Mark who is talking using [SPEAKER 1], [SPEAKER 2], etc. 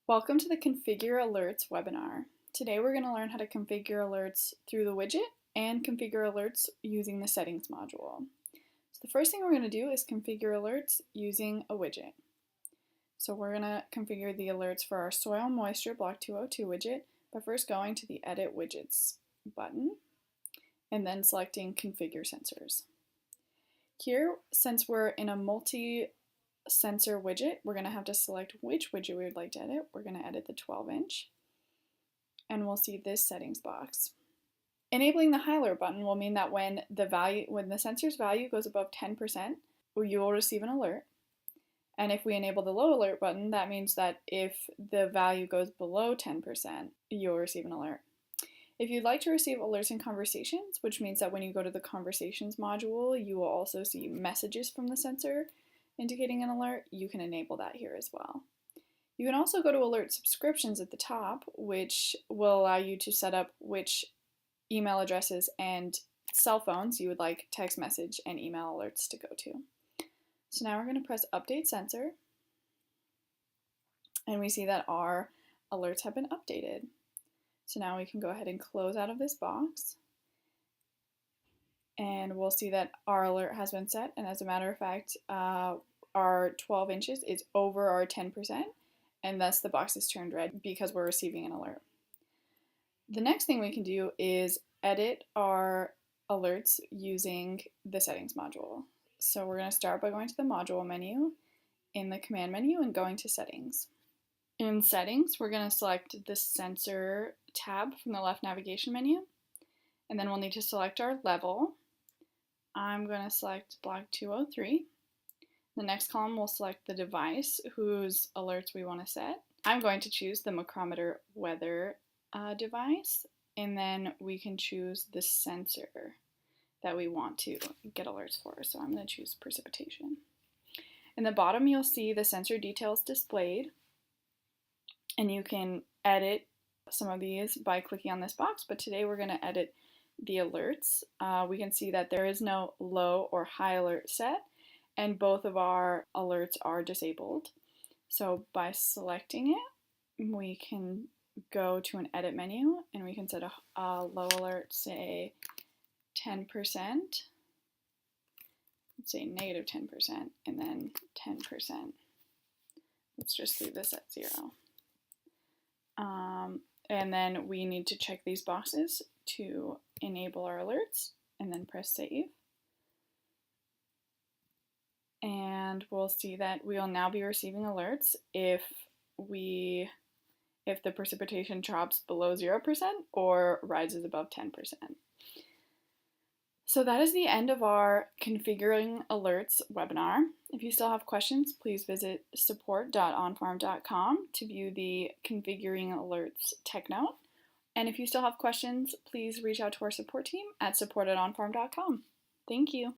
[SPEAKER 1] Welcome to the Configure Alerts webinar. Today we're going to learn how to configure alerts through the widget and configure alerts using the settings module. So the first thing we're going to do is configure alerts using a widget. So we're going to configure the alerts for our soil moisture block 202 widget by first going to the Edit Widgets button and then selecting Configure Sensors. Here, since we're in a multi-sensor widget, we're going to have to select which widget we would like to edit. We're going to edit the 12-inch, and we'll see this settings box. Enabling the high alert button will mean that when the sensor's value goes above 10%, you will receive an alert. And if we enable the low alert button, that means that if the value goes below 10%, you'll receive an alert. If you'd like to receive alerts and conversations, which means that when you go to the conversations module, you will also see messages from the sensor indicating an alert, you can enable that here as well. You can also go to alert subscriptions at the top, which will allow you to set up which email addresses and cell phones you would like text message and email alerts to go to. So now we're going to press Update Sensor, and we see that our alerts have been updated. So now we can go ahead and close out of this box, and we'll see that our alert has been set, and as a matter of fact, our 12 inches is over our 10%, and thus the box is turned red because we're receiving an alert. The next thing we can do is edit our alerts using the settings module. So we're going to start by going to the module menu in the command menu and going to settings. In settings, we're going to select the sensor tab from the left navigation menu, and then we'll need to select our level. I'm going to select block 203. The next column will select the device whose alerts we want to set. I'm going to choose the micrometer weather device, and then we can choose the sensor that we want to get alerts for. So I'm going to choose precipitation. In the bottom, you'll see the sensor details displayed, and you can edit some of these by clicking on this box, but today we're going to edit the alerts. We can see that there is no low or high alert set, and both of our alerts are disabled. So by selecting it, we can go to an edit menu, and we can set a low alert, say 10%, let's say negative 10%, and then 10%. Let's just leave this at 0. And then we need to check these boxes to enable our alerts, and then press save. And we'll see that we will now be receiving alerts if the precipitation drops below 0% or rises above 10%. So that is the end of our Configuring Alerts webinar. If you still have questions, please visit support.onfarm.com to view the Configuring Alerts tech note. And if you still have questions, please reach out to our support team at support@onfarm.com. Thank you.